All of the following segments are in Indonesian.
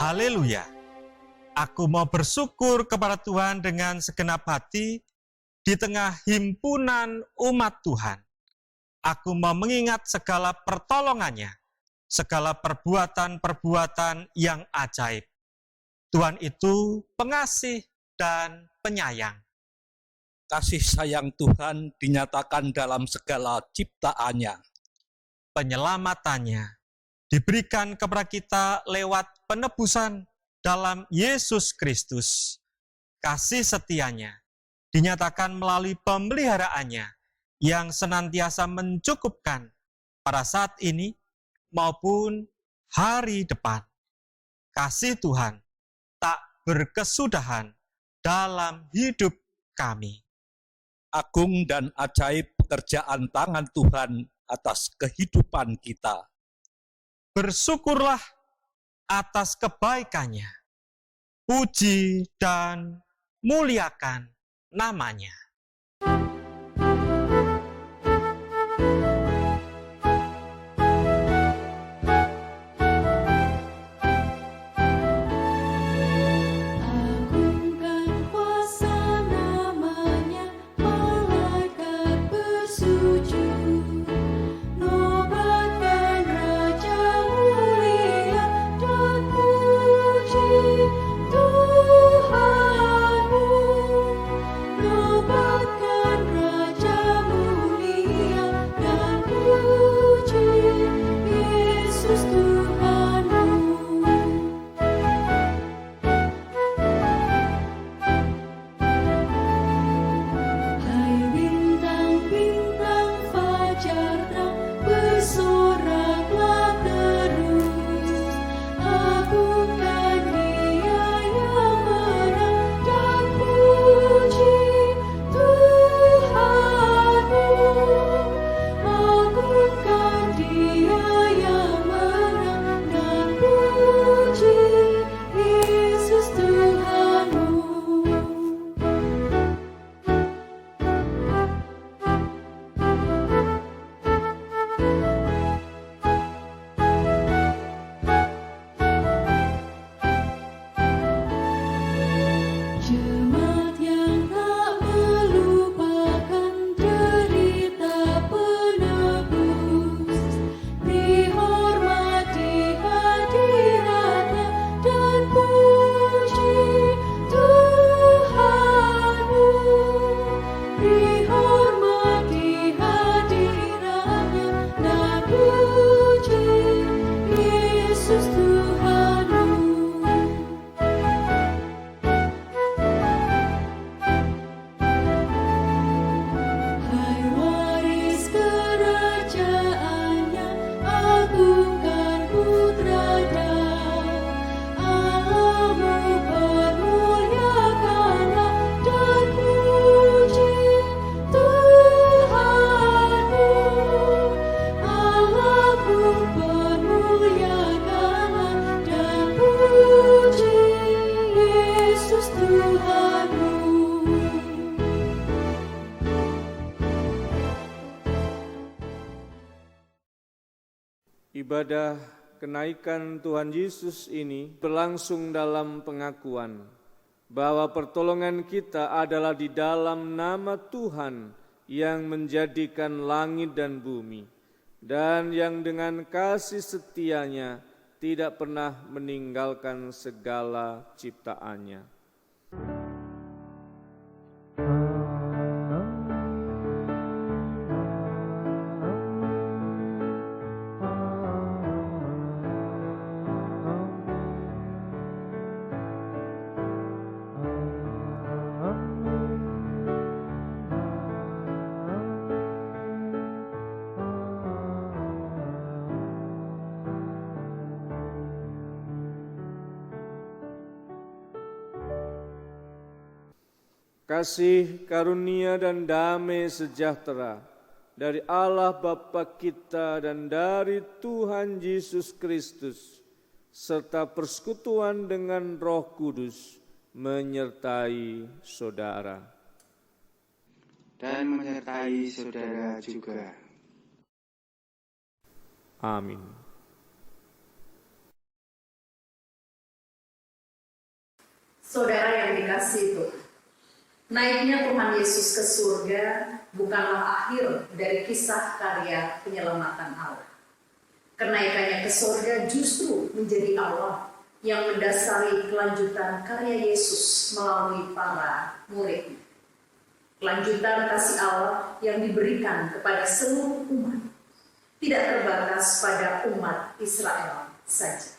Haleluya! Aku mau bersyukur kepada Tuhan dengan segenap hati di tengah himpunan umat Tuhan. Aku mau mengingat segala pertolongannya, segala perbuatan-perbuatan yang ajaib. Tuhan itu pengasih dan penyayang. Kasih sayang Tuhan dinyatakan dalam segala ciptaannya. Penyelamatannya diberikan kepada kita lewat penebusan dalam Yesus Kristus. Kasih setianya dinyatakan melalui pemeliharaannya yang senantiasa mencukupkan pada saat ini maupun hari depan. Kasih Tuhan tak berkesudahan dalam hidup kami. Agung dan ajaib pekerjaan tangan Tuhan atas kehidupan kita. Bersyukurlah atas kebaikannya. Puji dan muliakan namanya. Ibadah kenaikan Tuhan Yesus ini berlangsung dalam pengakuan bahwa pertolongan kita adalah di dalam nama Tuhan yang menjadikan langit dan bumi, dan yang dengan kasih setianya tidak pernah meninggalkan segala ciptaannya. Kasih, karunia, dan damai sejahtera dari Allah Bapa kita dan dari Tuhan Yesus Kristus, serta persekutuan dengan Roh Kudus menyertai saudara. Dan menyertai saudara juga. Amin. Saudara yang dikasihi Tuhan, naiknya Tuhan Yesus ke surga bukanlah akhir dari kisah karya penyelamatan Allah. Kenaikannya ke surga justru menjadi awal yang mendasari kelanjutan karya Yesus melalui para murid. Kelanjutan kasih Allah yang diberikan kepada seluruh umat, tidak terbatas pada umat Israel saja.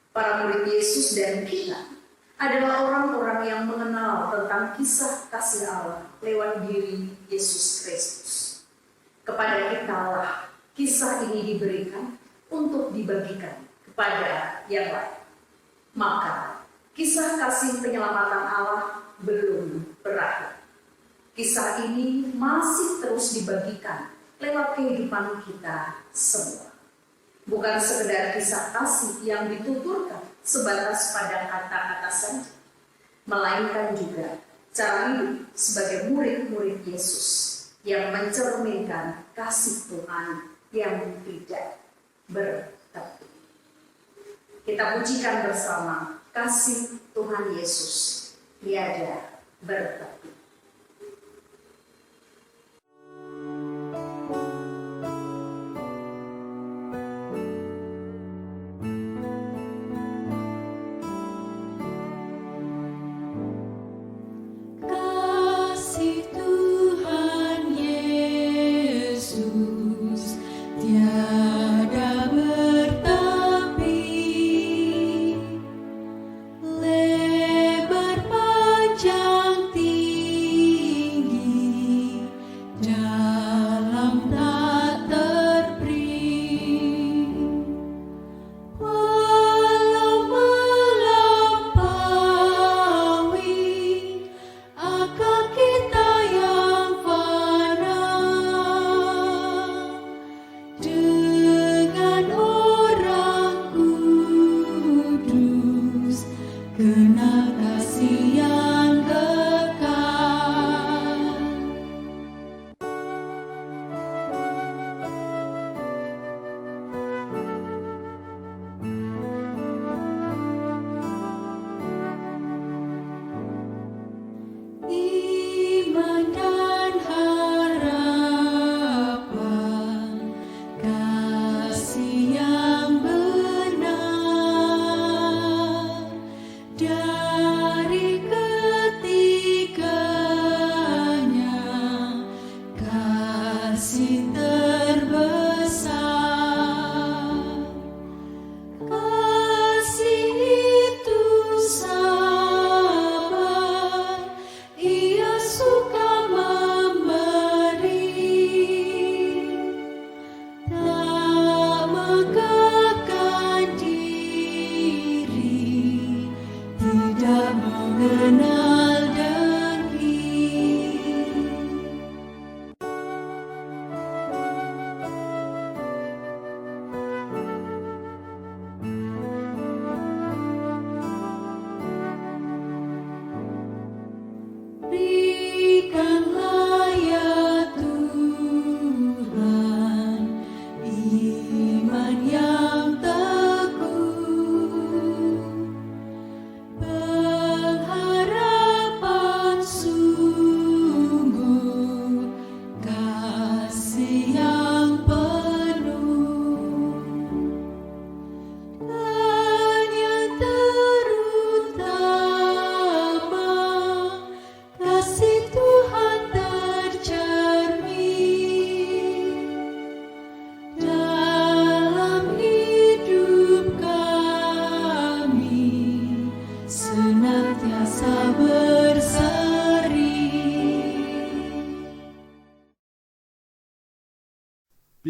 Para murid Yesus dan kita adalah orang-orang yang mengenal tentang kisah kasih Allah lewat diri Yesus Kristus. Kepada kitalah kisah ini diberikan untuk dibagikan kepada yang lain. Maka kisah kasih penyelamatan Allah belum berakhir. Kisah ini masih terus dibagikan lewat kehidupan kita semua. Bukan sekedar kisah kasih yang dituturkan sebatas pada kata-kata saja, melainkan juga cara hidup sebagai murid-murid Yesus yang mencerminkan kasih Tuhan yang tidak bertepi. Kita pujikan bersama kasih Tuhan Yesus tiada bertepi.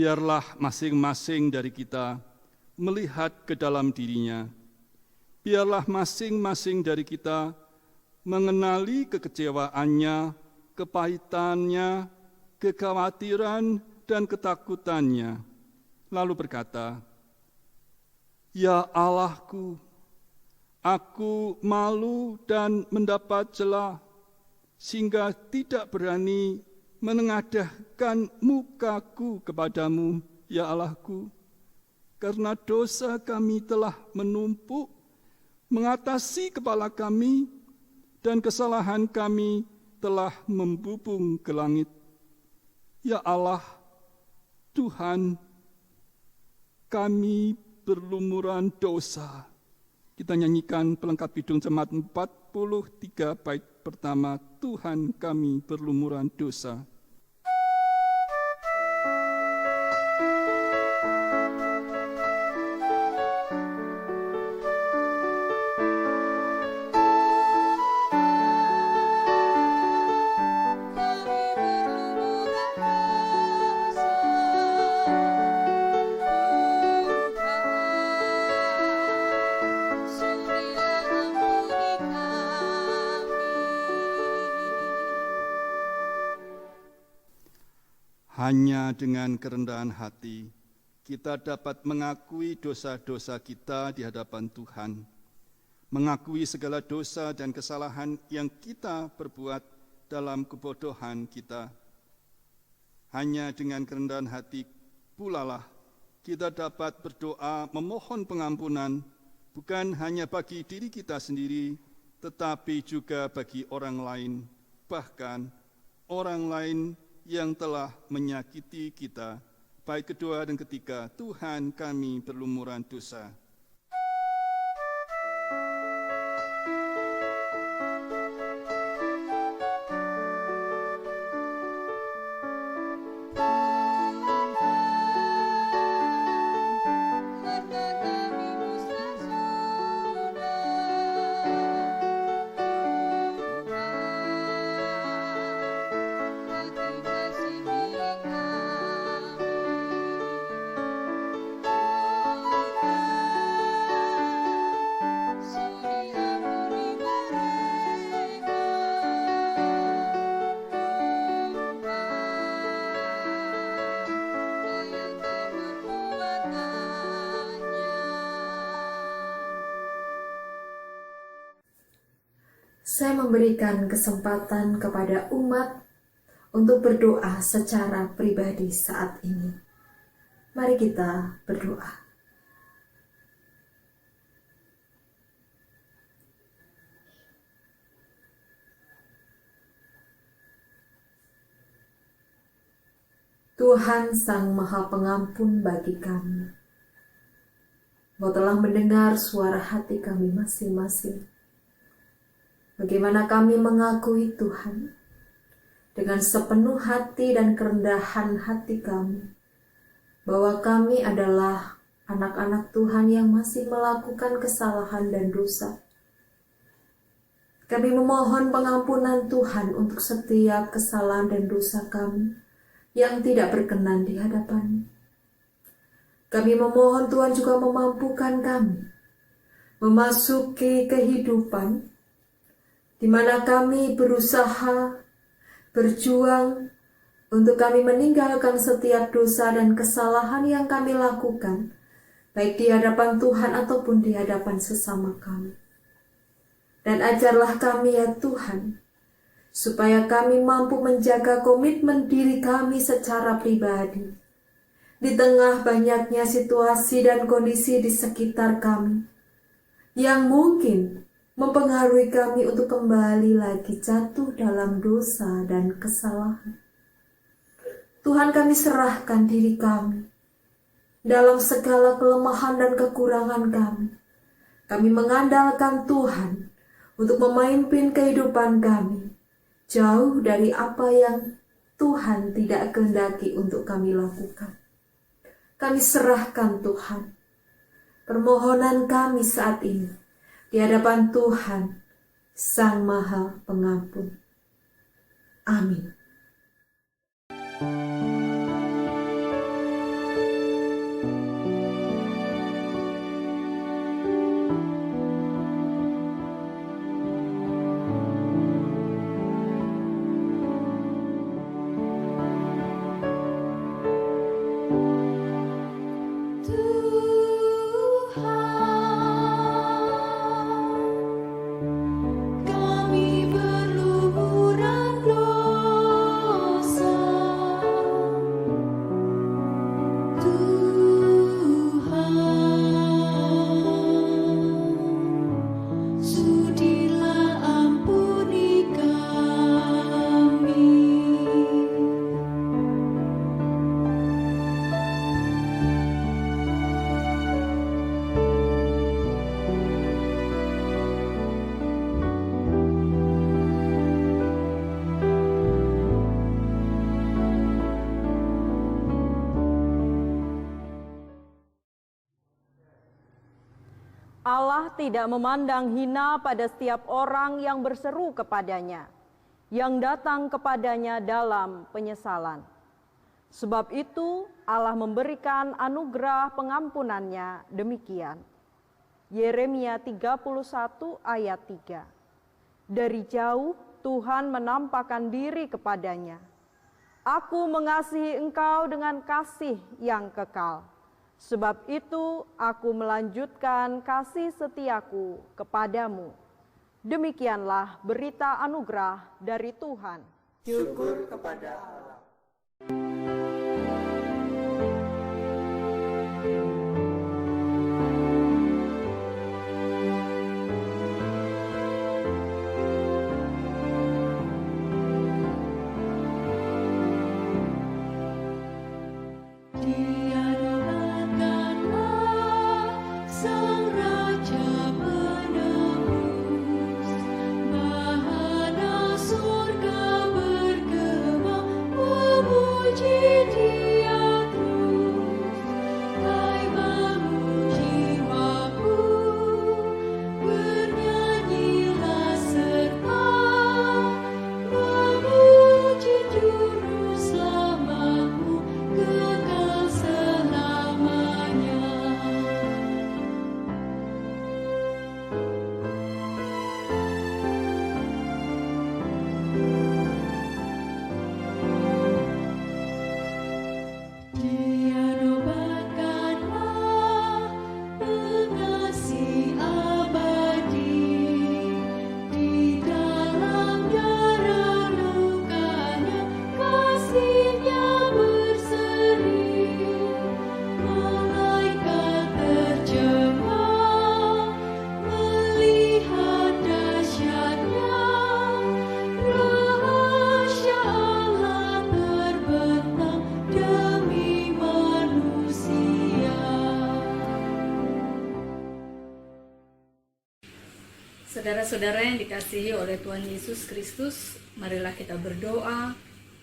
Biarlah masing-masing dari kita melihat ke dalam dirinya. Biarlah masing-masing dari kita mengenali kekecewaannya, kepahitannya, kekhawatiran, dan ketakutannya. Lalu berkata, "Ya Allahku, aku malu dan mendapat celah, sehingga tidak berani menengadahkan mukaku kepadamu, ya Allahku, karena dosa kami telah menumpuk, mengatasi kepala kami, dan kesalahan kami telah membubung ke langit. Ya Allah, Tuhan, kami berlumuran dosa. Kita nyanyikan pelengkap hidung jemaat 43 bait pertama, Tuhan kami berlumuran dosa. Hanya dengan kerendahan hati, kita dapat mengakui dosa-dosa kita di hadapan Tuhan, mengakui segala dosa dan kesalahan yang kita perbuat dalam kebodohan kita. Hanya dengan kerendahan hati pula lah kita dapat berdoa memohon pengampunan, bukan hanya bagi diri kita sendiri, tetapi juga bagi orang lain, bahkan orang lain yang telah menyakiti kita. Bait kedua dan ketiga, Tuhan kami berlumuran dosa. Saya memberikan kesempatan kepada umat untuk berdoa secara pribadi saat ini. Mari kita berdoa. Tuhan Sang Maha Pengampun bagi kami, Engkau telah mendengar suara hati kami masing-masing. Bagaimana kami mengakui Tuhan dengan sepenuh hati dan kerendahan hati kami, bahwa kami adalah anak-anak Tuhan yang masih melakukan kesalahan dan dosa. Kami memohon pengampunan Tuhan untuk setiap kesalahan dan dosa kami yang tidak berkenan di hadapan-Mu. Kami memohon Tuhan juga memampukan kami memasuki kehidupan di mana kami berusaha, berjuang untuk kami meninggalkan setiap dosa dan kesalahan yang kami lakukan, baik di hadapan Tuhan ataupun di hadapan sesama kami. Dan ajarlah kami ya Tuhan, supaya kami mampu menjaga komitmen diri kami secara pribadi, di tengah banyaknya situasi dan kondisi di sekitar kami, yang mungkin mempengaruhi kami untuk kembali lagi jatuh dalam dosa dan kesalahan. Tuhan, kami serahkan diri kami dalam segala kelemahan dan kekurangan kami. Kami mengandalkan Tuhan untuk memimpin kehidupan kami jauh dari apa yang Tuhan tidak kehendaki untuk kami lakukan. Kami serahkan Tuhan permohonan kami saat ini di hadapan Tuhan, Sang Maha Pengampun. Amin. Kami berlumuran dosa. Allah tidak memandang hina pada setiap orang yang berseru kepadanya, yang datang kepadanya dalam penyesalan. Sebab itu Allah memberikan anugerah pengampunannya demikian. Yeremia 31 ayat 3. Dari jauh Tuhan menampakkan diri kepadanya. Aku mengasihi engkau dengan kasih yang kekal. Sebab itu aku melanjutkan kasih setiaku kepadamu. Demikianlah berita anugerah dari Tuhan. Syukur kepada Allah. Saudara-saudara yang dikasihi oleh Tuhan Yesus Kristus, marilah kita berdoa,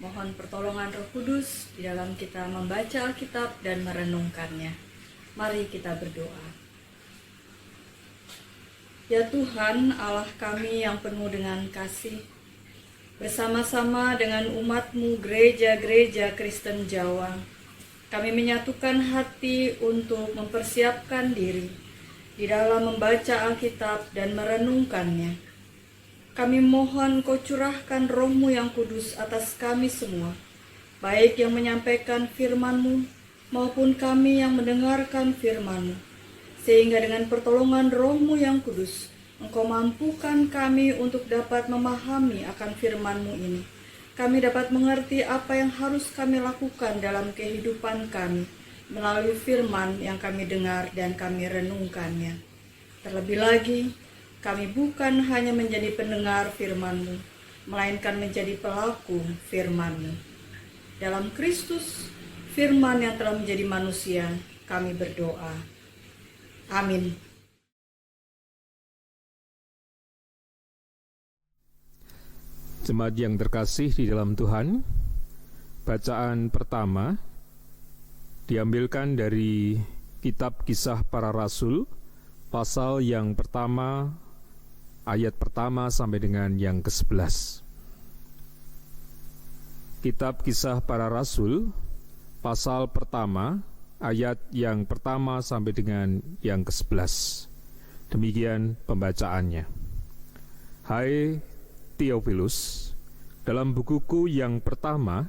mohon pertolongan Roh Kudus di dalam kita membaca Alkitab dan merenungkannya. Mari kita berdoa. Ya Tuhan, Allah kami yang penuh dengan kasih, bersama-sama dengan umat-Mu gereja-gereja Kristen Jawa, kami menyatukan hati untuk mempersiapkan diri di dalam membaca Alkitab dan merenungkannya. Kami mohon Kau curahkan Roh-Mu yang kudus atas kami semua, baik yang menyampaikan firman-Mu maupun kami yang mendengarkan firman-Mu, sehingga dengan pertolongan Roh-Mu yang kudus, Engkau mampukan kami untuk dapat memahami akan firman-Mu ini. Kami dapat mengerti apa yang harus kami lakukan dalam kehidupan kami, melalui firman yang kami dengar dan kami renungkannya. Terlebih lagi, kami bukan hanya menjadi pendengar firman-Mu, melainkan menjadi pelaku firman-Mu. Dalam Kristus, firman yang telah menjadi manusia, kami berdoa. Amin. Jemaat yang terkasih di dalam Tuhan, bacaan pertama diambilkan dari Kitab Kisah Para Rasul, pasal yang pertama, ayat pertama sampai dengan yang ke-11. Kitab Kisah Para Rasul, pasal pertama, ayat yang pertama sampai dengan yang ke-11. Demikian pembacaannya. Hai Theophilus, dalam bukuku yang pertama,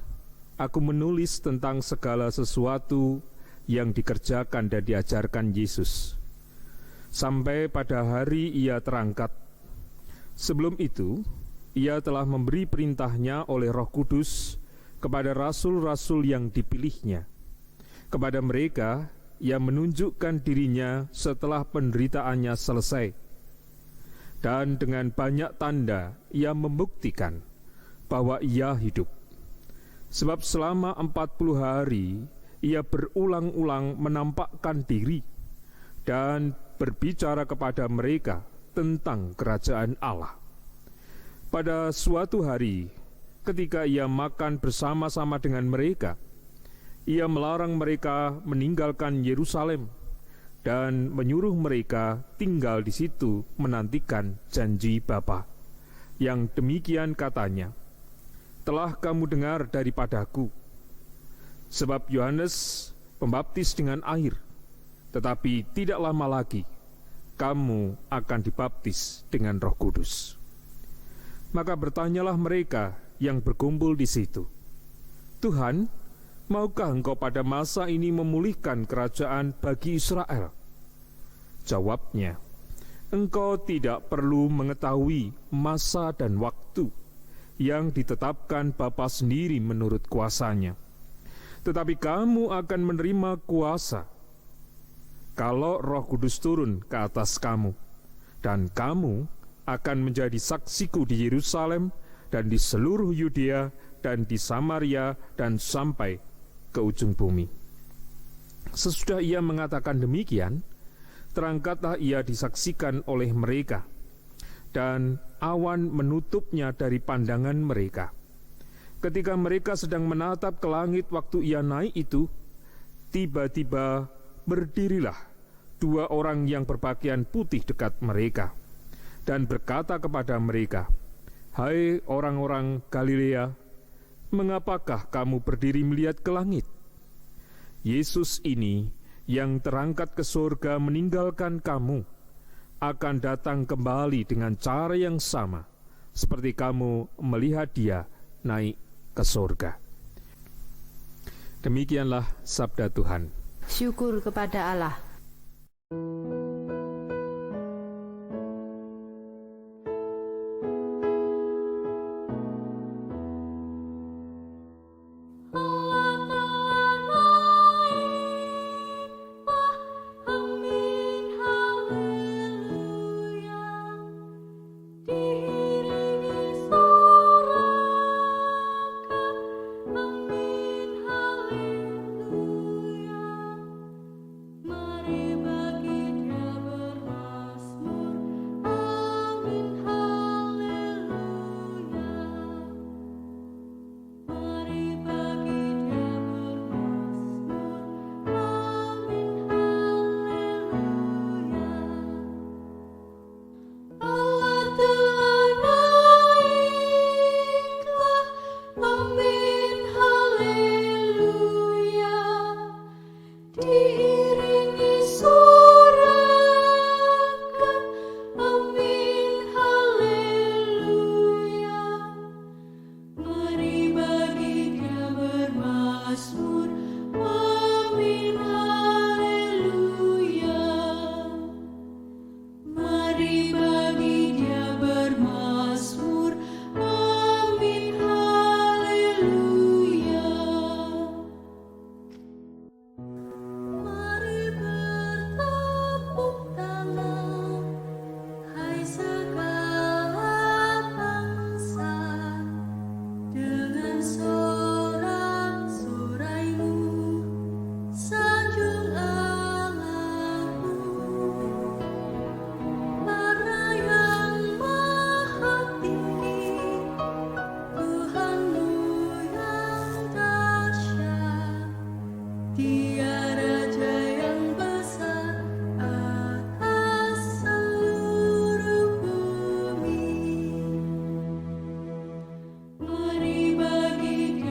aku menulis tentang segala sesuatu yang dikerjakan dan diajarkan Yesus, sampai pada hari Ia terangkat. Sebelum itu, Ia telah memberi perintahnya oleh Roh Kudus kepada rasul-rasul yang dipilihnya. Kepada mereka, Ia menunjukkan dirinya setelah penderitaannya selesai. Dan dengan banyak tanda, Ia membuktikan bahwa Ia hidup. Sebab selama 40 hari, Ia berulang-ulang menampakkan diri dan berbicara kepada mereka tentang kerajaan Allah. Pada suatu hari, ketika Ia makan bersama-sama dengan mereka, Ia melarang mereka meninggalkan Yerusalem, dan menyuruh mereka tinggal di situ menantikan janji Bapa. Yang demikian katanya, telah kamu dengar daripadaku, sebab Yohanes pembaptis dengan air, tetapi tidak lama lagi kamu akan dibaptis dengan Roh Kudus. Maka bertanyalah mereka yang berkumpul di situ, Tuhan, maukah engkau pada masa ini memulihkan kerajaan bagi Israel? Jawabnya, engkau tidak perlu mengetahui masa dan waktu yang ditetapkan Bapa sendiri menurut kuasanya. Tetapi kamu akan menerima kuasa kalau Roh Kudus turun ke atas kamu, dan kamu akan menjadi saksiku di Yerusalem dan di seluruh Yudea dan di Samaria dan sampai ke ujung bumi. Sesudah ia mengatakan demikian, terangkatlah ia disaksikan oleh mereka, dan awan menutupnya dari pandangan mereka. Ketika mereka sedang menatap ke langit waktu ia naik itu, tiba-tiba berdirilah 2 orang yang berpakaian putih dekat mereka, dan berkata kepada mereka, Hai orang-orang Galilea, mengapakah kamu berdiri melihat ke langit? Yesus ini yang terangkat ke surga meninggalkan kamu, akan datang kembali dengan cara yang sama, seperti kamu melihat dia naik ke surga. Demikianlah sabda Tuhan. Syukur kepada Allah. Mari bagi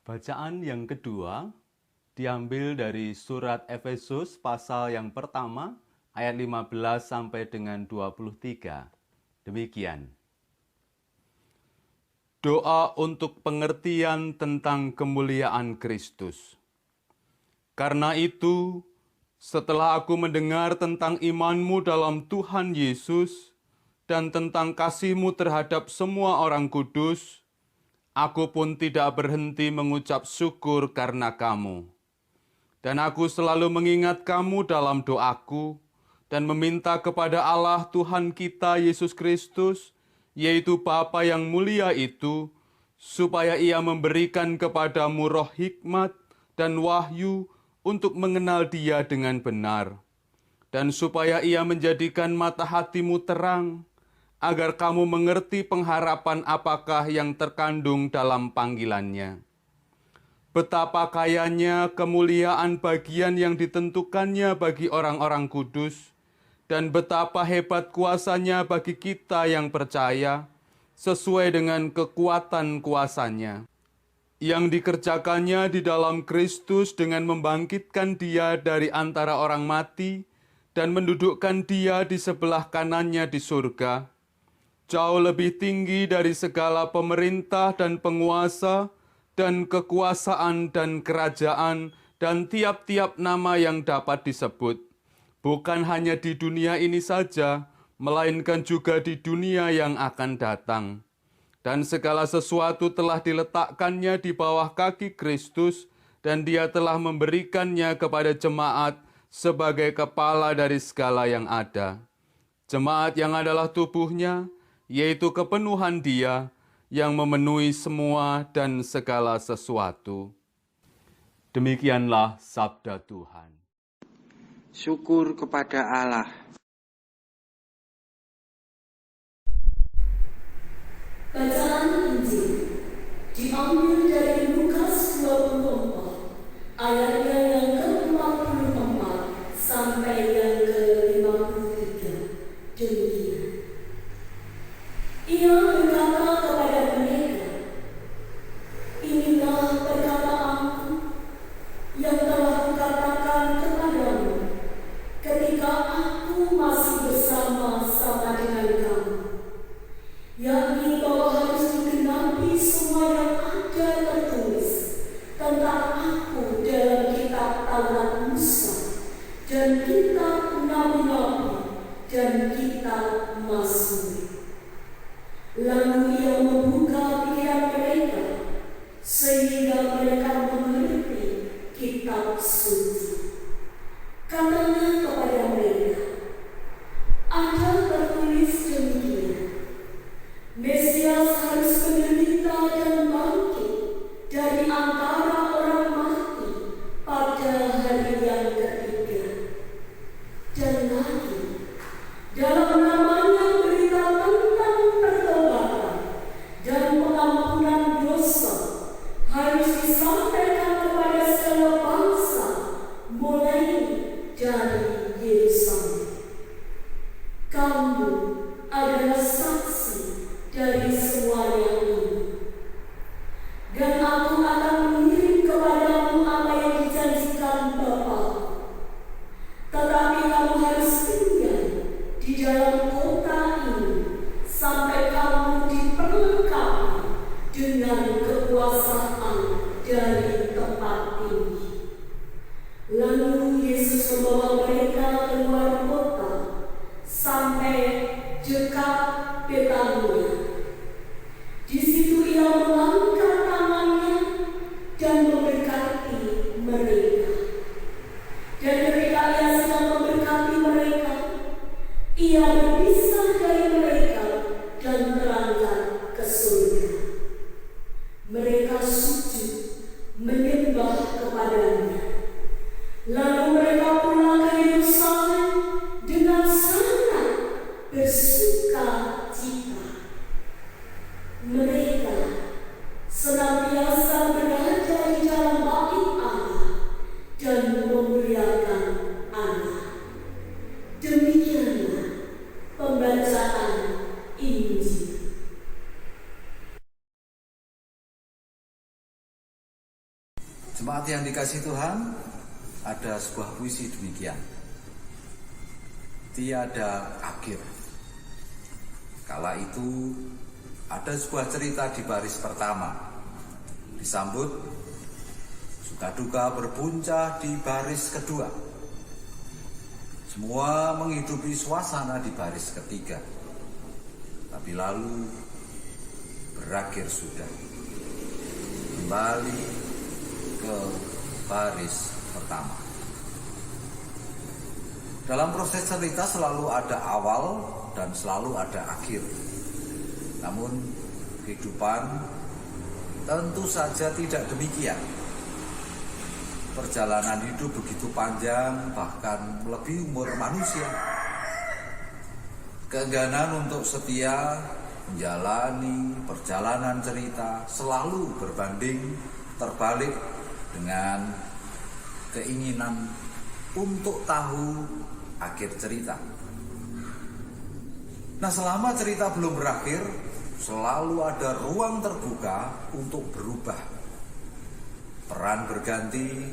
Bacaan yang kedua diambil dari surat Efesus pasal yang pertama ayat 15 sampai dengan 23. Demikian. Doa untuk pengertian tentang kemuliaan Kristus. Karena itu, setelah aku mendengar tentang imanmu dalam Tuhan Yesus dan tentang kasihmu terhadap semua orang kudus, aku pun tidak berhenti mengucap syukur karena kamu. Dan aku selalu mengingat kamu dalam doaku dan meminta kepada Allah Tuhan kita Yesus Kristus, yaitu Bapa yang mulia itu, supaya Ia memberikan kepadamu roh hikmat dan wahyu untuk mengenal Dia dengan benar, dan supaya Ia menjadikan mata hatimu terang, agar kamu mengerti pengharapan apakah yang terkandung dalam panggilannya. Betapa kayanya kemuliaan bagian yang ditentukannya bagi orang-orang kudus, dan betapa hebat kuasanya bagi kita yang percaya, sesuai dengan kekuatan kuasanya, yang dikerjakannya di dalam Kristus dengan membangkitkan Dia dari antara orang mati, dan mendudukkan Dia di sebelah kanannya di surga, jauh lebih tinggi dari segala pemerintah dan penguasa, dan kekuasaan dan kerajaan, dan tiap-tiap nama yang dapat disebut, bukan hanya di dunia ini saja, melainkan juga di dunia yang akan datang. Dan segala sesuatu telah diletakkannya di bawah kaki Kristus, dan Dia telah memberikannya kepada jemaat sebagai kepala dari segala yang ada. Jemaat yang adalah tubuhnya, yaitu kepenuhan Dia yang memenuhi semua dan segala sesuatu. Demikianlah sabda Tuhan. Syukur kepada Allah. Bacaan Injil diambil dari Lukas 24, ayatnya yang ke-44 sampai yang ke-53. Demikian. Ia berkata kepada mereka, inilah perkataanku yang telah kukatakan kepadamu ketika aku masih bersama-sama dengan kamu, yakni bahwa harus digenapi semua yang ada tertulis tentang aku dalam kitab Taurat Musa dan kitab Nabi-Nabi dan kitab Mazmur. Lalu Ia membuka pikiran mereka sehingga mereka mengerti kitab suci. Katanya kepada mereka, ada tertulis demikian, Mesias harus menderita dan bangkit dari antara orang mati pada hari yang ketiga. Dan lagi, dalam namanya berita tentang pertobatan dan pengampunan dosa harus disampaikan kepada segala bangsa, mulai dari Yerusalem. Kamu adalah saksi dari semuanya ini. Dan aku akan mengirim kepadamu apa yang dijanjikan Bapa. Tetapi kamu harus tinggal di dalam kota ini sampai kamu diperlengkapi dengan kekuasaan dari tempat tinggi. Lalu Yesus membawa mereka keluar kota sampai dekat Betania. Di situ Ia mengangkat tangannya dan memberkati mereka. Dan ketika Ia sedang memberkati mereka, Ia berpisah dari mereka dan berangkat ke surga. Mereka sujud menyembah kepadanya. Lalu mereka pulang ke Yerusalem dengan sangat bersuka cita. Jemaat yang dikasihi Tuhan, ada sebuah puisi demikian. Tiada akhir. Kala itu ada sebuah cerita di baris pertama. Disambut suka duka berbuncah di baris kedua. Semua menghidupi suasana di baris ketiga. Tapi lalu berakhir sudah. Kembali ke baris pertama. Dalam proses cerita selalu ada awal dan selalu ada akhir. Namun kehidupan tentu saja tidak demikian. Perjalanan hidup begitu panjang, bahkan melebihi umur manusia. Keengganan untuk setia menjalani perjalanan cerita selalu berbanding terbalik dengan keinginan untuk tahu akhir cerita. Nah, selama cerita belum berakhir, selalu ada ruang terbuka untuk berubah. Peran berganti,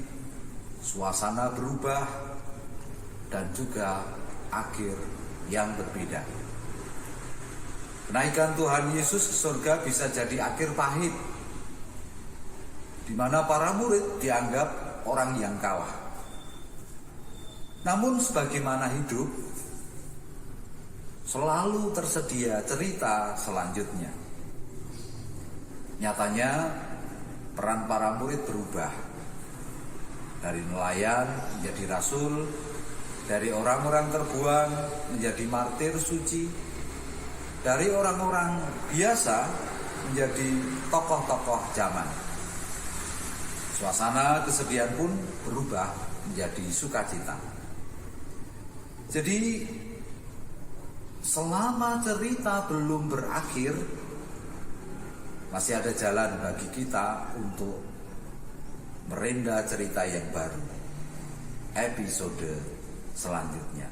suasana berubah, dan juga akhir yang berbeda. Kenaikan Tuhan Yesus ke surga bisa jadi akhir pahit, di mana para murid dianggap orang yang kalah. Namun sebagaimana hidup, selalu tersedia cerita selanjutnya. Nyatanya peran para murid berubah. Dari nelayan menjadi rasul, dari orang-orang terbuang menjadi martir suci, dari orang-orang biasa menjadi tokoh-tokoh zaman. Suasana kesedihan pun berubah menjadi sukacita. Jadi selama cerita belum berakhir, masih ada jalan bagi kita untuk merenda cerita yang baru, episode selanjutnya.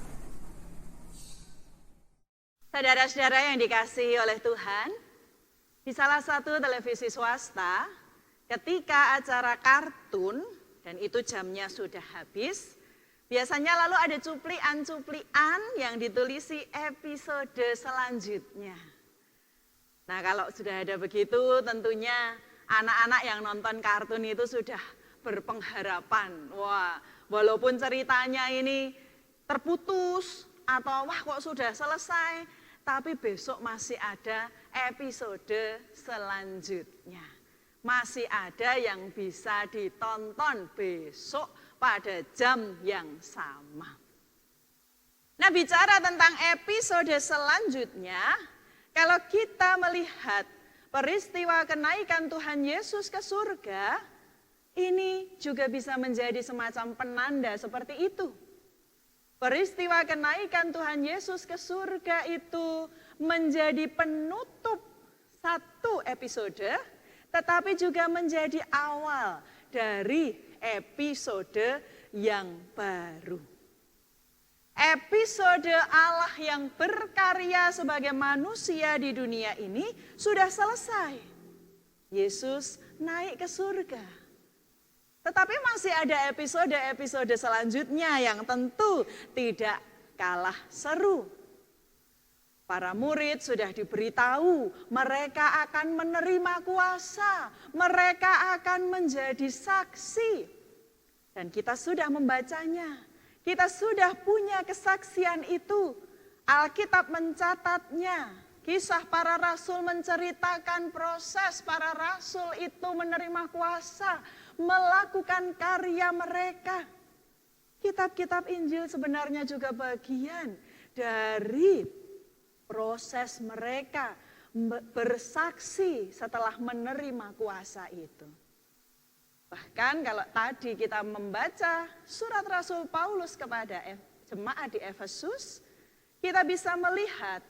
Saudara-saudara yang dikasihi oleh Tuhan, di salah satu televisi swasta, ketika acara kartun, dan itu jamnya sudah habis, biasanya lalu ada cuplian-cuplian yang ditulisi episode selanjutnya. Nah, kalau sudah ada begitu, tentunya anak-anak yang nonton kartun itu sudah berpengharapan. Wah, walaupun ceritanya ini terputus atau wah kok sudah selesai, tapi besok masih ada episode selanjutnya. Masih ada yang bisa ditonton besok pada jam yang sama. Nah, bicara tentang episode selanjutnya, kalau kita melihat peristiwa kenaikan Tuhan Yesus ke surga, ini juga bisa menjadi semacam penanda seperti itu. Peristiwa kenaikan Tuhan Yesus ke surga itu menjadi penutup satu episode, tetapi juga menjadi awal dari episode yang baru. Episode Allah yang berkarya sebagai manusia di dunia ini sudah selesai. Yesus naik ke surga. Tetapi masih ada episode-episode selanjutnya yang tentu tidak kalah seru. Para murid sudah diberitahu mereka akan menerima kuasa, mereka akan menjadi saksi. Dan kita sudah membacanya, kita sudah punya kesaksian itu. Alkitab mencatatnya, kisah para rasul menceritakan proses para rasul itu menerima kuasa, melakukan karya mereka. Kitab-kitab Injil sebenarnya juga bagian dari proses mereka bersaksi setelah menerima kuasa itu. Bahkan kalau tadi kita membaca surat Rasul Paulus kepada jemaat di Efesus, kita bisa melihat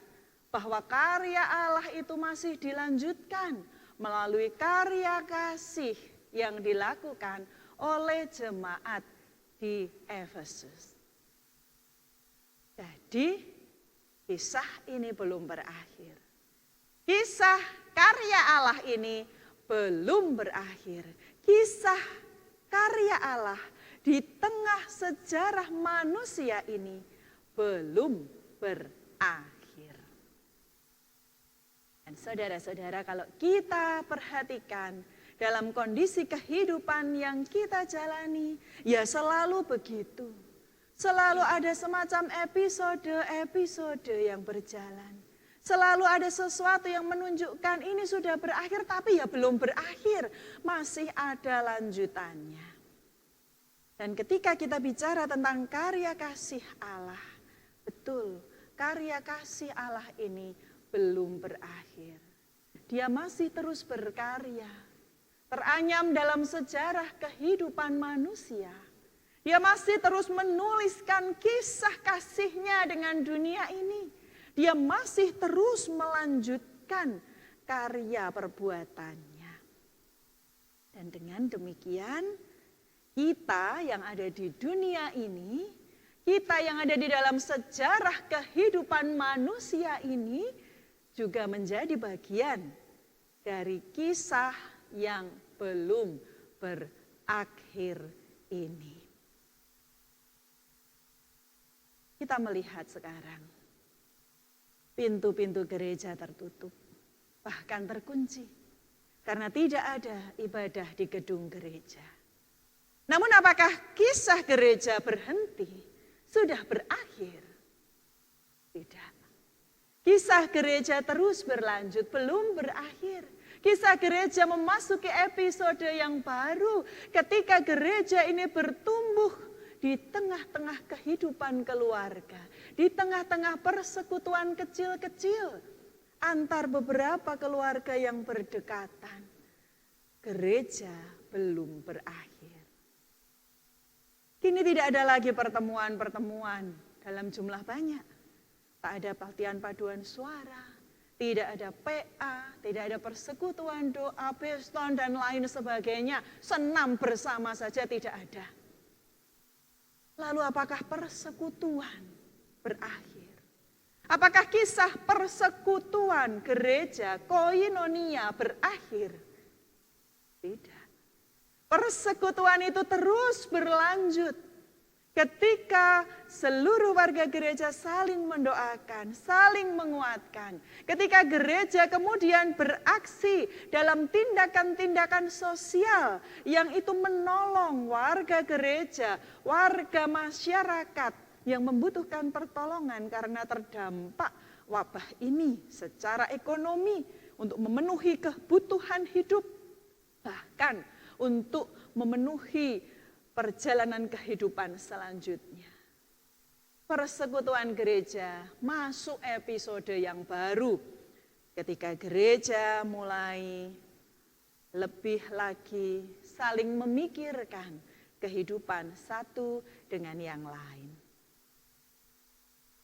bahwa karya Allah itu masih dilanjutkan melalui karya kasih yang dilakukan oleh jemaat di Efesus. Jadi kisah ini belum berakhir. Kisah karya Allah ini belum berakhir. Kisah karya Allah di tengah sejarah manusia ini belum berakhir. Dan saudara-saudara, kalau kita perhatikan dalam kondisi kehidupan yang kita jalani, ya selalu begitu. Selalu ada semacam episode-episode yang berjalan. Selalu ada sesuatu yang menunjukkan ini sudah berakhir, tapi ya belum berakhir. Masih ada lanjutannya. Dan ketika kita bicara tentang karya kasih Allah, betul, karya kasih Allah ini belum berakhir. Dia masih terus berkarya. Teranyam dalam sejarah kehidupan manusia. Dia masih terus menuliskan kisah kasihnya dengan dunia ini. Dia masih terus melanjutkan karya perbuatannya. Dan dengan demikian, kita yang ada di dunia ini, kita yang ada di dalam sejarah kehidupan manusia ini, juga menjadi bagian dari kisah yang belum berakhir ini. Kita melihat sekarang, pintu-pintu gereja tertutup, bahkan terkunci, karena tidak ada ibadah di gedung gereja. Namun apakah kisah gereja berhenti? Sudah berakhir? Tidak. Kisah gereja terus berlanjut, belum berakhir. Kisah gereja memasuki episode yang baru ketika gereja ini bertumbuh di tengah-tengah kehidupan keluarga, di tengah-tengah persekutuan kecil-kecil antar beberapa keluarga yang berdekatan. Gereja belum berakhir. Kini tidak ada lagi pertemuan-pertemuan dalam jumlah banyak. Tak ada latihan paduan suara, tidak ada PA, tidak ada persekutuan doa, beston dan lain sebagainya. Senam bersama saja tidak ada. Lalu apakah persekutuan berakhir? Apakah kisah persekutuan gereja koinonia berakhir? Tidak. Persekutuan itu terus berlanjut ketika seluruh warga gereja saling mendoakan, saling menguatkan. Ketika gereja kemudian beraksi dalam tindakan-tindakan sosial yang itu menolong warga gereja, warga masyarakat yang membutuhkan pertolongan karena terdampak wabah ini secara ekonomi untuk memenuhi kebutuhan hidup, bahkan untuk memenuhi perjalanan kehidupan selanjutnya. Persekutuan gereja masuk episode yang baru ketika gereja mulai lebih lagi saling memikirkan kehidupan satu dengan yang lain.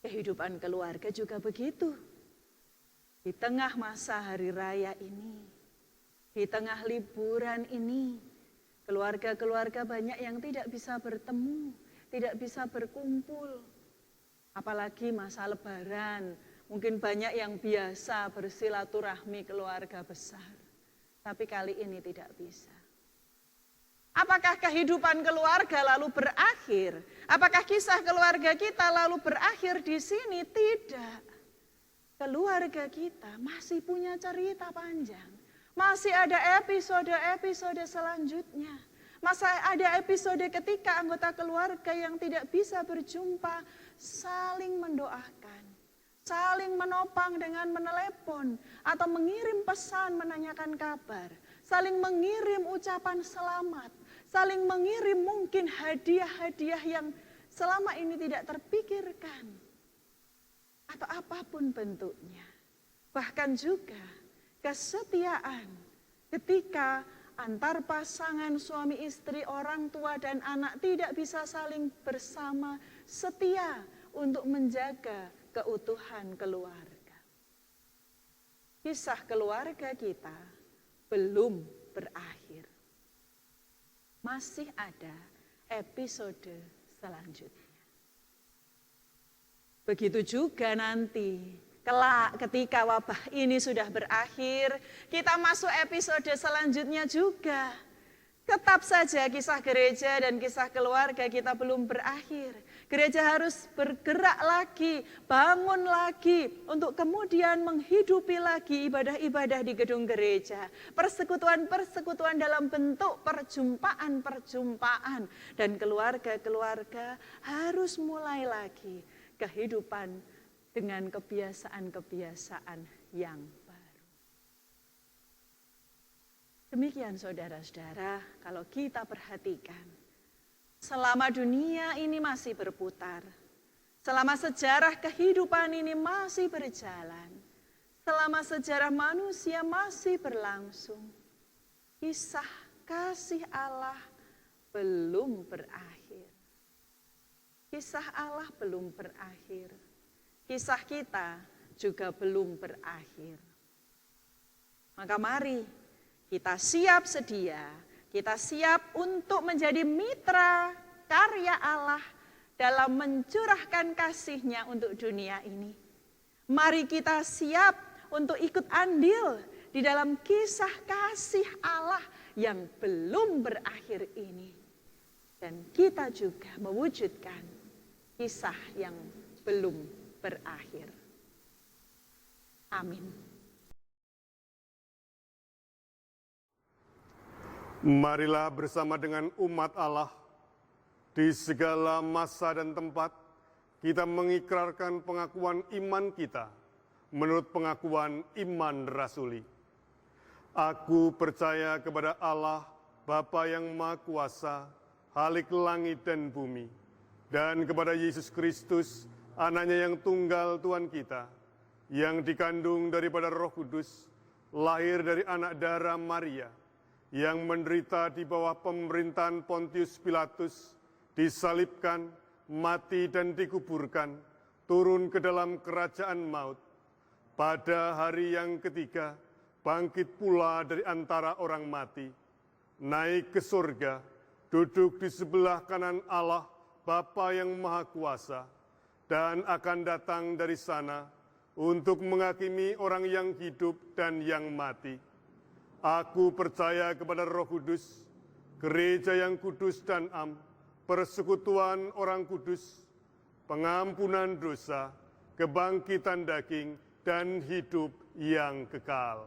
Kehidupan keluarga juga begitu. Di tengah masa hari raya ini, di tengah liburan ini, keluarga-keluarga banyak yang tidak bisa bertemu, tidak bisa berkumpul. Apalagi masa lebaran, mungkin banyak yang biasa bersilaturahmi keluarga besar. Tapi kali ini tidak bisa. Apakah kehidupan keluarga lalu berakhir? Apakah kisah keluarga kita lalu berakhir di sini? Tidak. Keluarga kita masih punya cerita panjang. Masih ada episode-episode selanjutnya. Masih ada episode ketika anggota keluarga yang tidak bisa berjumpa saling mendoakan, saling menopang dengan menelepon atau mengirim pesan menanyakan kabar, saling mengirim ucapan selamat, saling mengirim mungkin hadiah-hadiah yang selama ini tidak terpikirkan atau apapun bentuknya. Bahkan juga kesetiaan ketika antar pasangan suami istri, orang tua dan anak tidak bisa saling bersama setia untuk menjaga keutuhan keluarga. Kisah keluarga kita belum berakhir. Masih ada episode selanjutnya. Begitu juga nanti kelak ketika wabah ini sudah berakhir, kita masuk episode selanjutnya juga. Tetap saja kisah gereja dan kisah keluarga kita belum berakhir. Gereja harus bergerak lagi, bangun lagi untuk kemudian menghidupi lagi ibadah-ibadah di gedung gereja. Persekutuan-persekutuan dalam bentuk perjumpaan-perjumpaan. Dan keluarga-keluarga harus mulai lagi kehidupan dengan kebiasaan-kebiasaan yang demikian saudara-saudara, kalau kita perhatikan, selama dunia ini masih berputar, selama sejarah kehidupan ini masih berjalan, selama sejarah manusia masih berlangsung, kisah kasih Allah belum berakhir. Kisah Allah belum berakhir. Kisah kita juga belum berakhir. Maka mari kita siap sedia, kita siap untuk menjadi mitra karya Allah dalam mencurahkan kasih-Nya untuk dunia ini. Mari kita siap untuk ikut andil di dalam kisah kasih Allah yang belum berakhir ini. Dan kita juga mewujudkan kisah yang belum berakhir. Amin. Marilah bersama dengan umat Allah di segala masa dan tempat kita mengikrarkan pengakuan iman kita menurut pengakuan iman rasuli. Aku percaya kepada Allah, Bapa yang Maha Kuasa, Khalik langit dan bumi, dan kepada Yesus Kristus, Anaknya yang tunggal Tuhan kita, yang dikandung daripada Roh Kudus, lahir dari anak darah Maria, yang menderita di bawah pemerintahan Pontius Pilatus, disalibkan, mati dan dikuburkan, turun ke dalam kerajaan maut. Pada hari yang ketiga, bangkit pula dari antara orang mati, naik ke surga, duduk di sebelah kanan Allah, Bapa yang Maha Kuasa, dan akan datang dari sana untuk menghakimi orang yang hidup dan yang mati. Aku percaya kepada Roh Kudus, gereja yang kudus dan am, persekutuan orang kudus, pengampunan dosa, kebangkitan daging, dan hidup yang kekal.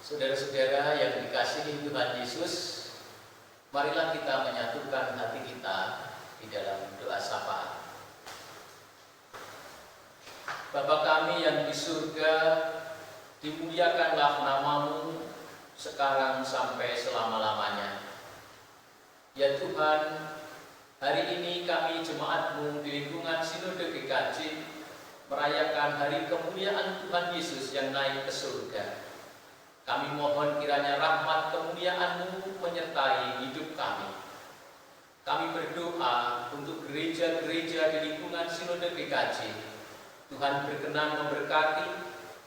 Saudara-saudara yang dikasihi Tuhan Yesus, marilah kita menyatukan hati kita di dalam doa syafaat. Bapa kami yang di surga, dimuliakanlah namamu sekarang sampai selama-lamanya. Ya Tuhan, hari ini kami jemaatmu di lingkungan Sinode GKJ merayakan hari kemuliaan Tuhan Yesus yang naik ke surga. Kami mohon kiranya rahmat kemuliaan-Mu menyertai hidup kami. Kami berdoa untuk gereja-gereja di lingkungan Sinode GKJ. Tuhan berkenan memberkati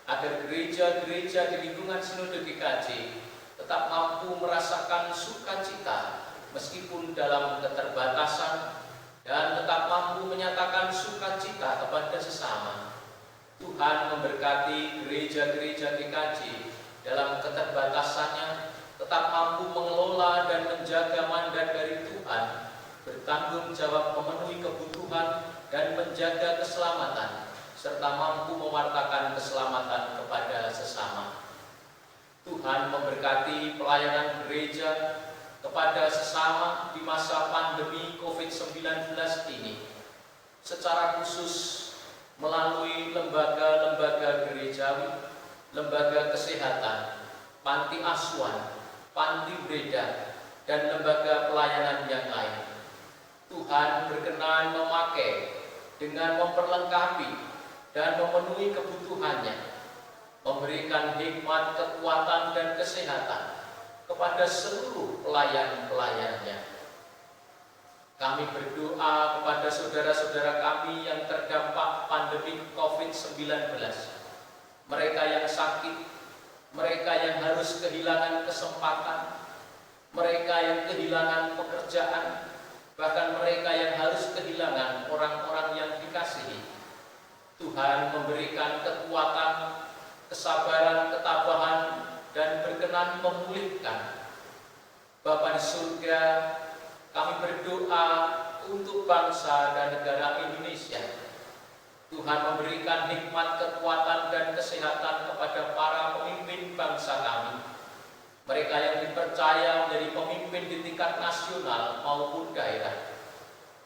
agar gereja-gereja di lingkungan Sinode GKJ tetap mampu merasakan sukacita meskipun dalam keterbatasan dan tetap mampu menyatakan sukacita kepada sesama. Tuhan memberkati gereja-gereja GKJ dalam keterbatasannya tetap mampu mengelola dan menjaga mandat dari Tuhan, bertanggung jawab memenuhi kebutuhan dan menjaga keselamatan, serta mampu mewartakan keselamatan kepada sesama. Tuhan memberkati pelayanan gereja kepada sesama di masa pandemi COVID-19 ini, secara khusus melalui lembaga-lembaga gerejawi, lembaga kesehatan, panti asuhan, panti breda, dan lembaga pelayanan yang lain. Tuhan berkenan memakai dengan memperlengkapi dan memenuhi kebutuhannya, memberikan hikmat, kekuatan, dan kesehatan kepada seluruh pelayan-pelayannya. Kami berdoa kepada saudara-saudara kami yang terdampak pandemi COVID-19, mereka yang sakit, mereka yang harus kehilangan kesempatan, mereka yang kehilangan pekerjaan, bahkan mereka yang harus kehilangan orang-orang yang dikasihi. Tuhan memberikan kekuatan, kesabaran, ketabahan, dan berkenan memulihkan. Bapa di surga, kami berdoa untuk bangsa dan negara Indonesia. Tuhan memberikan hikmat, kekuatan, dan kesehatan kepada para pemimpin bangsa kami. Mereka yang dipercaya menjadi pemimpin di tingkat nasional maupun daerah.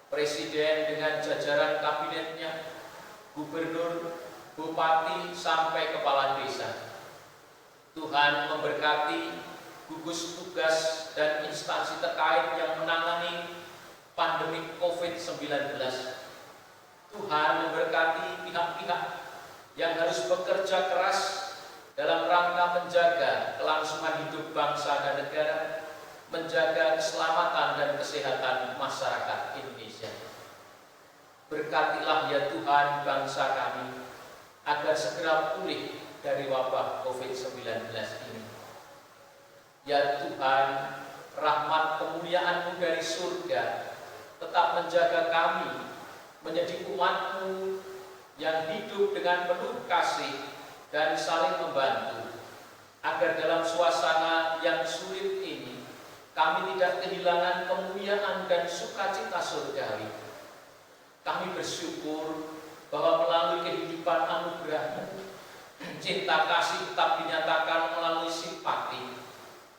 Presiden dengan jajaran kabinetnya, gubernur, bupati, sampai kepala desa. Tuhan memberkati gugus tugas dan instansi terkait yang menangani pandemi COVID-19. Tuhan memberkati pihak-pihak yang harus bekerja keras dalam rangka menjaga kelangsungan hidup bangsa dan negara, menjaga keselamatan dan kesehatan masyarakat Indonesia. Berkatilah ya Tuhan bangsa kami, agar segera pulih dari wabah COVID-19 ini. Ya Tuhan, rahmat kemuliaan-Mu dari surga tetap menjaga kami menjadi umat-Mu yang hidup dengan penuh kasih dan saling membantu, agar dalam suasana yang sulit ini kami tidak kehilangan kemuliaan dan sukacita surgawi. Kami bersyukur bahwa melalui kehidupan anugerah-Mu, cinta kasih tetap dinyatakan melalui simpati,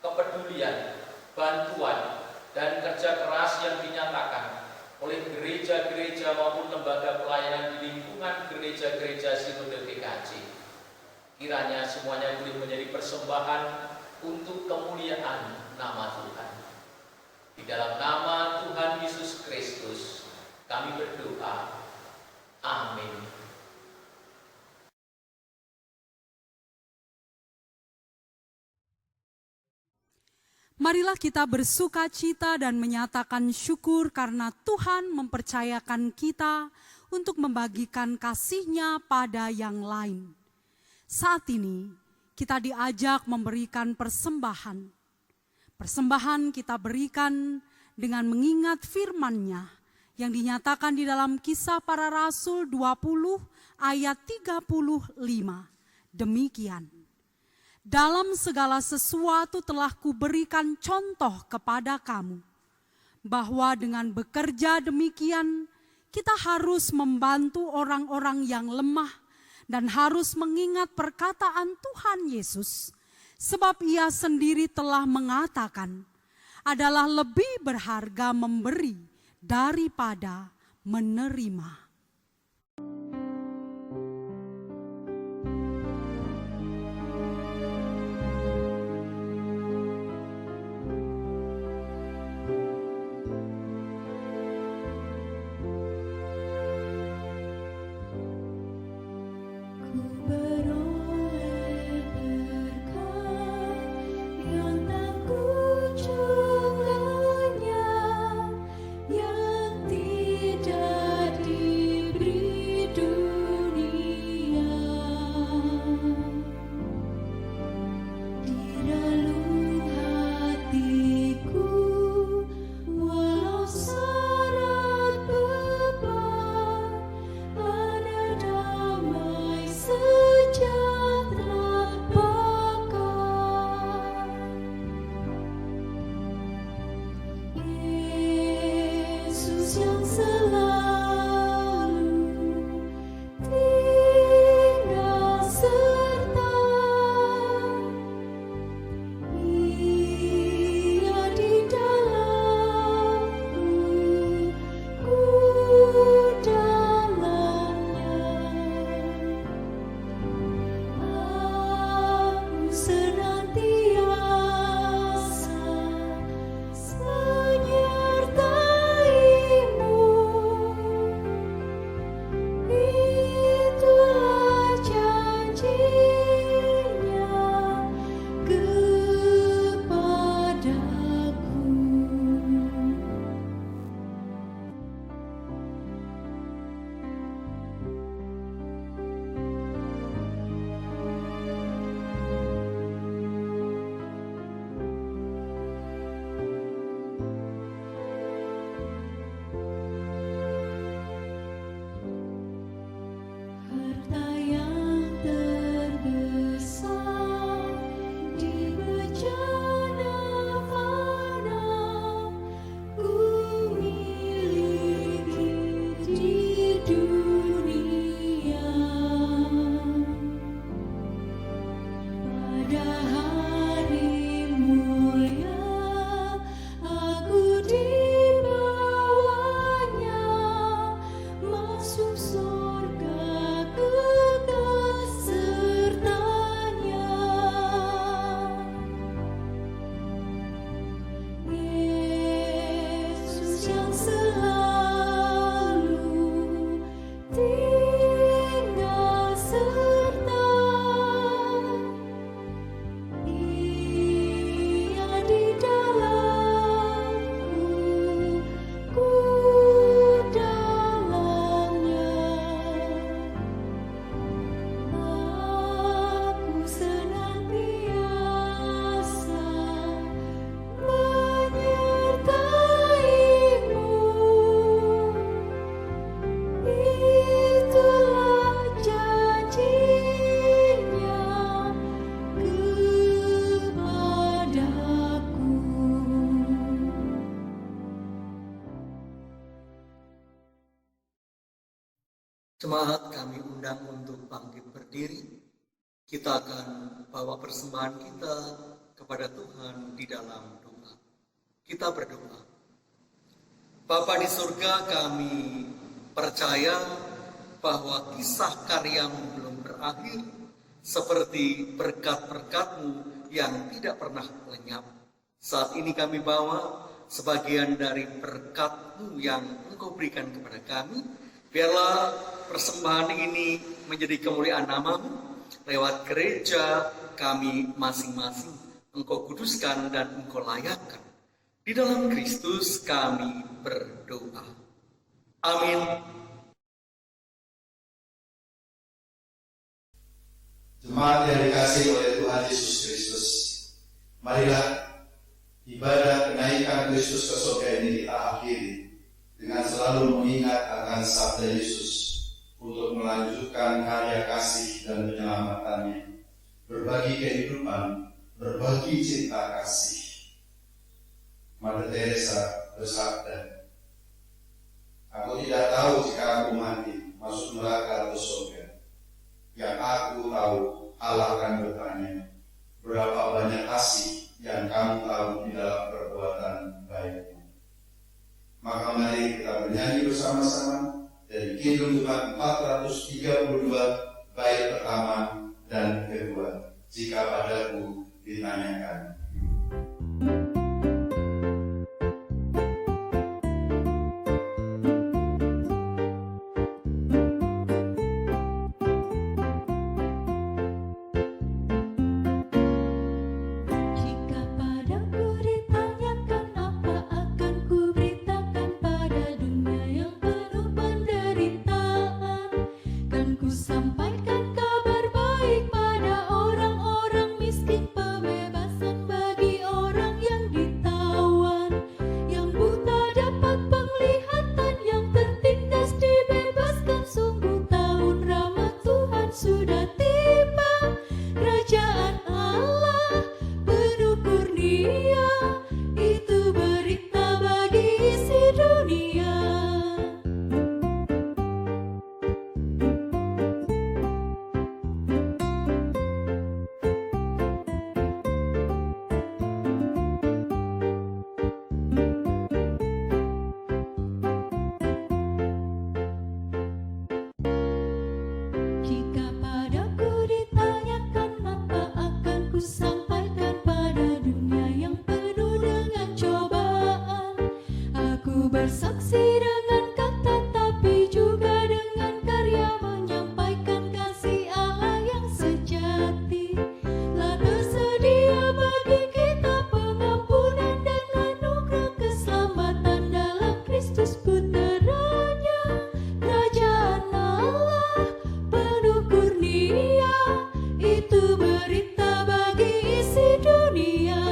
kepedulian, bantuan, dan kerja keras yang dinyatakan oleh gereja-gereja maupun lembaga pelayanan di lingkungan gereja-gereja Sinode GKJ. Kiranya semuanya boleh menjadi persembahan untuk kemuliaan nama Tuhan. Di dalam nama Tuhan Yesus Kristus kami berdoa. Amin. Marilah kita bersukacita dan menyatakan syukur karena Tuhan mempercayakan kita untuk membagikan kasih-Nya pada yang lain. Saat ini kita diajak memberikan persembahan. Persembahan kita berikan dengan mengingat firman-Nya yang dinyatakan di dalam Kisah Para Rasul 20 ayat 35. Demikian. Dalam segala sesuatu telah kuberikan contoh kepada kamu, bahwa dengan bekerja demikian kita harus membantu orang-orang yang lemah dan harus mengingat perkataan Tuhan Yesus, sebab Ia sendiri telah mengatakan, adalah lebih berharga memberi daripada menerima. Yang tidak diberi Jemaat kami undang untuk bangkit berdiri. Kita akan bawa persembahan kita kepada Tuhan di dalam doa. Kita berdoa. Bapa di surga, kami percaya bahwa kisah karyamu belum berakhir, seperti berkat-berkat-Mu yang tidak pernah lenyap. Saat ini kami bawa sebagian dari berkat-Mu yang Engkau berikan kepada kami. Biarlah persembahan ini menjadi kemuliaan nama-Mu lewat gereja kami masing-masing. Engkau kuduskan dan Engkau layakkan. Di dalam Kristus kami berdoa. Amin. Jemaat yang dikasihi oleh Tuhan Yesus Kristus, marilah ibadah kenaikan Kristus ke surga ini kita akhiri dengan selalu mengingat akan sabda Yesus untuk melanjutkan karya kasih dan penyelamatannya, berbagi kehidupan, berbagi cinta kasih. Mother Teresa bersabda, "Aku tidak tahu jika aku mati, masuk neraka atau surga. Yang aku tahu, Allah akan bertanya, berapa banyak kasih yang kamu tahu di dalam perbuatan baikmu." Maka mari kita bernyanyi bersama-sama dari Kidung Tuhan 432 bait pertama dan kedua. Jika padaku ditanyakan. Sampaikan kabar baik pada orang-orang miskin, pembebasan bagi orang yang ditawan, yang buta dapat penglihatan, yang tertindas dibebaskan. Sungguh tahun rahmat Tuhan sudah tiba, kerajaan Allah penuh kurnia, itu berita bagi isi dunia. Jika padaku ditanyakan, apa akan ku sampaikan pada dunia yang penuh dengan cobaan? Aku bersaksi dengan kata, tapi juga dengan karya, menyampaikan kasih Allah yang sejati. Telah tersedia bagi kita pengampunan dan anugerah keselamatan dalam Kristus Putranya. Kerajaan Allah penuh kurnia, itu berita bagi isi dunia.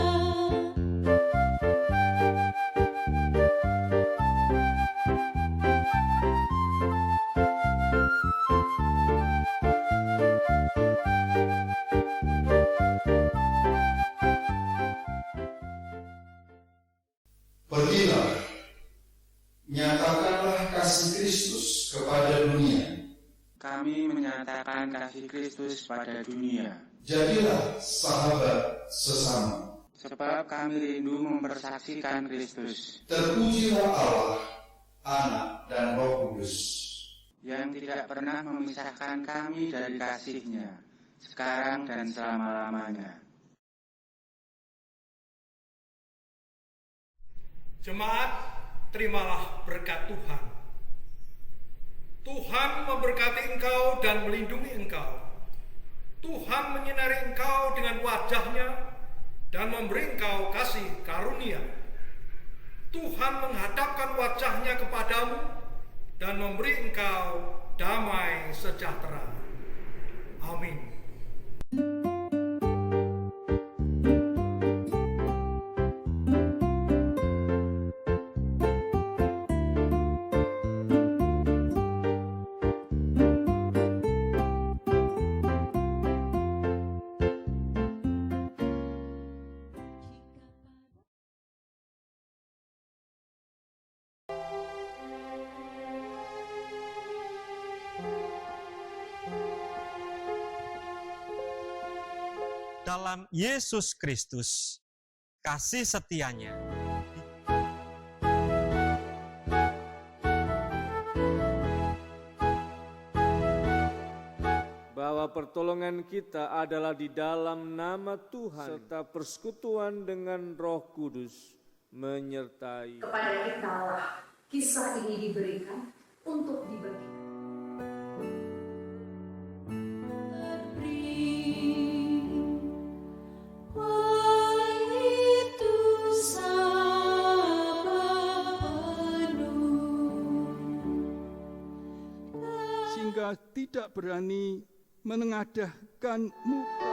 Pergilah, nyatakanlah kasih Kristus kepada dunia. Kami menyatakan kasih Kristus pada dunia. Jadilah sahabat sesama. Sebab kami rindu mempersaksikan Kristus. Terpujilah Allah, Anak dan Roh Kudus, yang tidak pernah memisahkan kami dari kasih-Nya, sekarang dan selama-lamanya. Jemaat, terimalah berkat Tuhan. Tuhan memberkati engkau dan melindungi engkau. Tuhan menyinari engkau dengan wajah-Nya dan memberi engkau kasih karunia. Tuhan menghadapkan wajah-Nya kepadamu dan memberi engkau damai sejahtera. Amin. dalam Yesus Kristus. Kasih setianya bahwa pertolongan kita adalah di dalam nama Tuhan serta persekutuan dengan Roh Kudus menyertai. Kepada kita lah kisah ini diberikan untuk dibagikan. Sehingga tidak berani menengadahkan muka.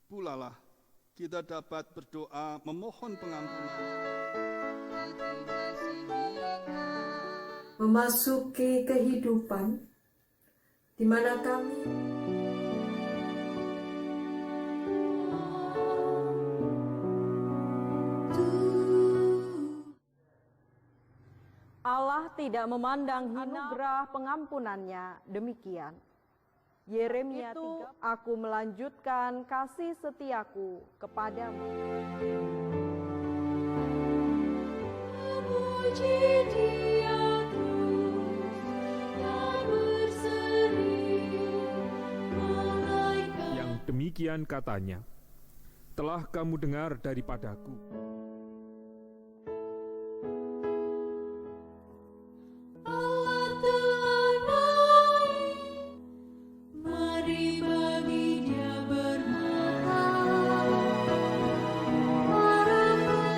Pulalah kita dapat berdoa memohon pengampunan. Memasuki kehidupan di mana kami Allah tidak memandang anugerah pengampunannya demikian. Yeremia 3, aku melanjutkan kasih setiaku kepadamu. Puji Dia terus yang berseri, malaikat. Yang demikian katanya, telah kamu dengar daripadaku. Allah telah naik, mari bagi Dia berharap.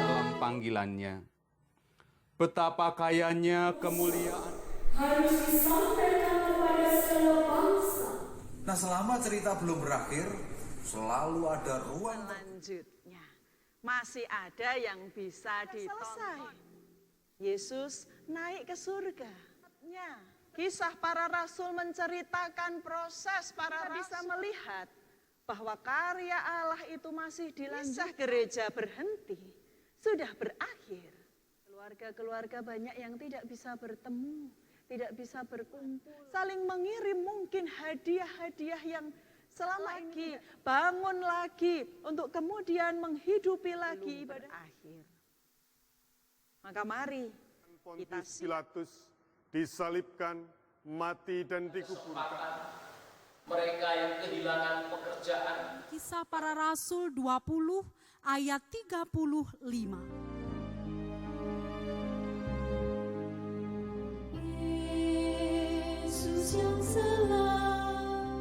Dalam panggilannya, betapa kayanya kemuliaan Harus disampaikan kepada segala bangsa. Nah, selama cerita belum berakhir, selalu ada ruang Selanjutnya, masih ada yang bisa ditonton. Yesus naik ke surga. Kisah para rasul menceritakan proses para rasul. Bisa melihat bahwa karya Allah itu masih dilanjutkan. Kisah gereja berhenti, sudah berakhir. Keluarga-keluarga banyak yang tidak bisa bertemu, tidak bisa berkumpul, saling mengirim mungkin hadiah-hadiah yang selama ini bangun lagi untuk kemudian menghidupi lagi ibadah akhir. Maka mari kita Pontius Pilatus disalibkan, mati dan dikuburkan. Mereka yang kehilangan pekerjaan. Kisah para Rasul 20 ayat 35. Yesus yang selamat,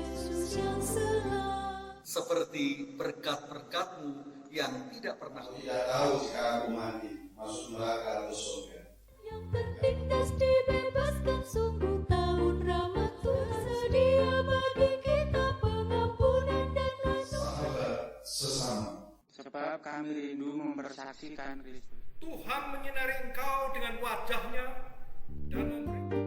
Yesus yang selamat. Seperti berkat-berkat-Mu yang tidak pernah. Tidak tahu jika aku mati, masuk neraka atau surga. Yang tertindas dibebaskan, sungguh tahun rahmat Tuhan sedia bagi kita pengampunan dan kasih. Sahabat sesama. Sebab kami rindu mempersaksikan Kristus. Tuhan menyinari engkau dengan wajah-Nya dan memberi